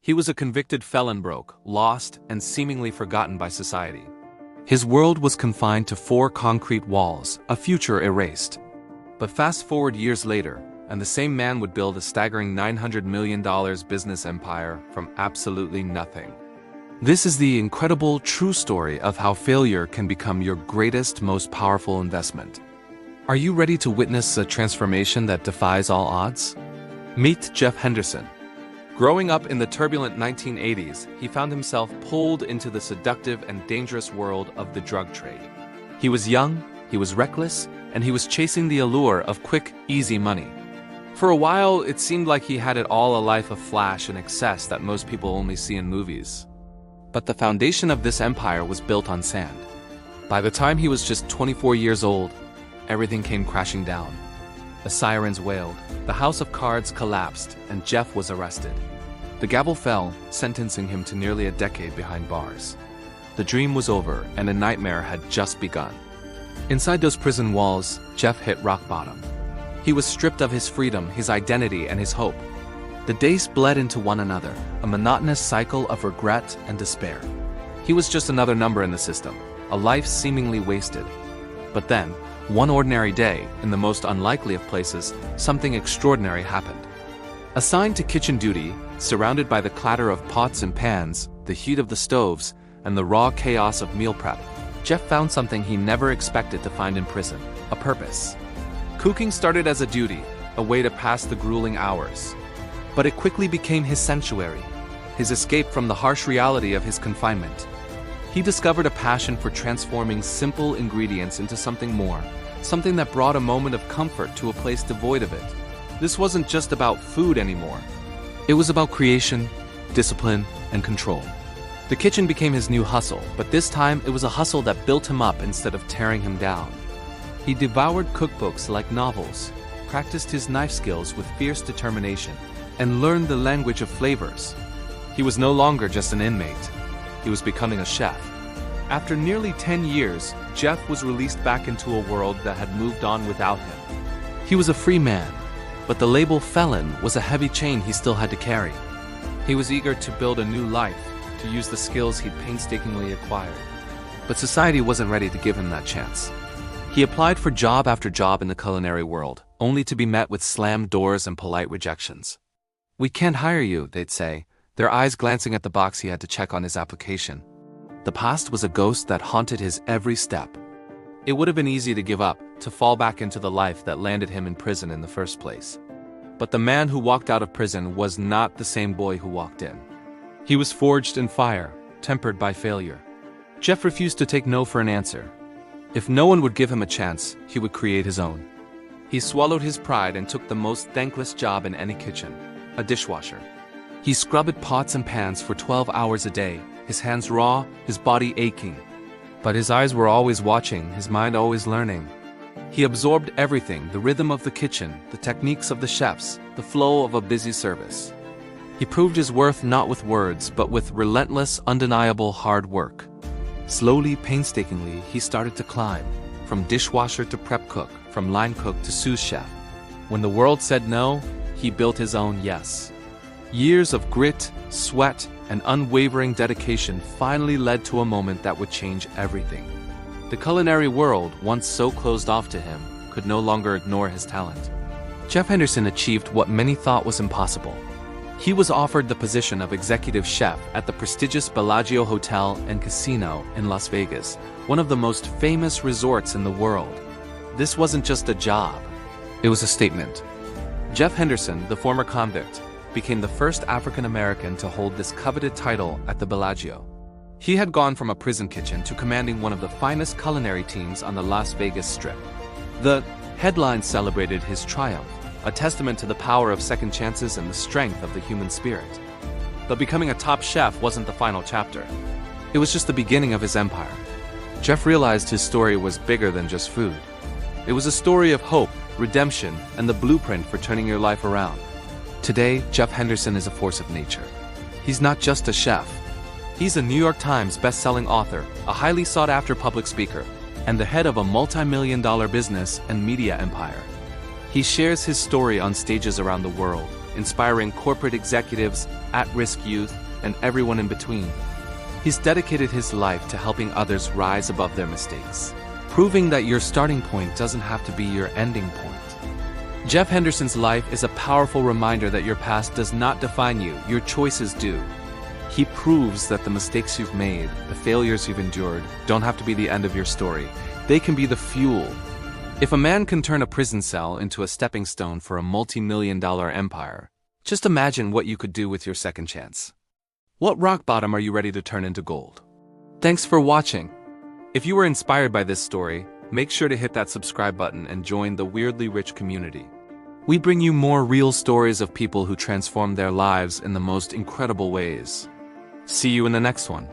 He was a convicted felon, broke, lost, and seemingly forgotten by society. His world was confined to 4 concrete walls, a future erased. But fast forward years later, and the same man would build a staggering $900 million business empire from absolutely nothing. This is the incredible, true story of how failure can become your greatest, most powerful investment. Are you ready to witness a transformation that defies all odds? Meet Jeff Henderson. Growing up in the turbulent 1980s, he found himself pulled into the seductive and dangerous world of the drug trade. He was young, he was reckless, and he was chasing the allure of quick, easy money. For a while, it seemed like he had it all, a life of flash and excess that most people only see in movies. But the foundation of this empire was built on sand. By the time he was just 24 years old, everything came crashing down. The sirens wailed, the house of cards collapsed, and Jeff was arrested. The gavel fell, sentencing him to nearly a decade behind bars. The dream was over, and a nightmare had just begun. Inside those prison walls, Jeff hit rock bottom. He was stripped of his freedom, his identity, and his hope. The days bled into one another, a monotonous cycle of regret and despair. He was just another number in the system, a life seemingly wasted. But then, one ordinary day, in the most unlikely of places, something extraordinary happened. Assigned to kitchen duty, surrounded by the clatter of pots and pans, the heat of the stoves, and the raw chaos of meal prep, Jeff found something he never expected to find in prison: a purpose. Cooking started as a duty, a way to pass the grueling hours. But it quickly became his sanctuary, his escape from the harsh reality of his confinement. He discovered a passion for transforming simple ingredients into something more, something that brought a moment of comfort to a place devoid of it. This wasn't just about food anymore. It was about creation, discipline, and control. The kitchen became his new hustle, but this time it was a hustle that built him up instead of tearing him down. He devoured cookbooks like novels, practiced his knife skills with fierce determination, and learned the language of flavors. He was no longer just an inmate. He was becoming a chef. After nearly 10 years, Jeff was released back into a world that had moved on without him. He was a free man, but the label felon was a heavy chain he still had to carry. He was eager to build a new life, to use the skills he'd painstakingly acquired. But society wasn't ready to give him that chance. He applied for job after job in the culinary world, only to be met with slammed doors and polite rejections. "We can't hire you," they'd say, their eyes glancing at the box he had to check on his application. The past was a ghost that haunted his every step. It would have been easy to give up, to fall back into the life that landed him in prison in the first place. But the man who walked out of prison was not the same boy who walked in. He was forged in fire, tempered by failure. Jeff refused to take no for an answer. If no one would give him a chance, he would create his own. He swallowed his pride and took the most thankless job in any kitchen: a dishwasher. He scrubbed pots and pans for 12 hours a day, his hands raw, his body aching. But his eyes were always watching, his mind always learning. He absorbed everything: the rhythm of the kitchen, the techniques of the chefs, the flow of a busy service. He proved his worth not with words, but with relentless, undeniable hard work. Slowly, painstakingly, he started to climb, from dishwasher to prep cook, from line cook to sous chef. When the world said no, he built his own yes. Years of grit, sweat, and unwavering dedication finally led to a moment that would change everything. The culinary world, once so closed off to him, could no longer ignore his talent. Jeff Henderson achieved what many thought was impossible. He was offered the position of executive chef at the prestigious Bellagio Hotel and Casino in Las Vegas, one of the most famous resorts in the world. This wasn't just a job. It was a statement. Jeff Henderson, the former convict, became the first African-American to hold this coveted title at the Bellagio. He had gone from a prison kitchen to commanding one of the finest culinary teams on the Las Vegas Strip. The headlines celebrated his triumph, a testament to the power of second chances and the strength of the human spirit. But becoming a top chef wasn't the final chapter. It was just the beginning of his empire. Jeff realized his story was bigger than just food. It was a story of hope, redemption, and the blueprint for turning your life around. Today, Jeff Henderson is a force of nature. He's not just a chef. He's a New York Times best-selling author, a highly sought-after public speaker, and the head of a multi-million-dollar business and media empire. He shares his story on stages around the world, inspiring corporate executives, at-risk youth, and everyone in between. He's dedicated his life to helping others rise above their mistakes, proving that your starting point doesn't have to be your ending point. Jeff Henderson's life is a powerful reminder that your past does not define you, your choices do. He proves that the mistakes you've made, the failures you've endured, don't have to be the end of your story. They can be the fuel. If a man can turn a prison cell into a stepping stone for a multi-million-dollar empire, just imagine what you could do with your second chance. What rock bottom are you ready to turn into gold? Thanks for watching. If you were inspired by this story, make sure to hit that subscribe button and join the Weirdly Rich community. We bring you more real stories of people who transform their lives in the most incredible ways. See you in the next one.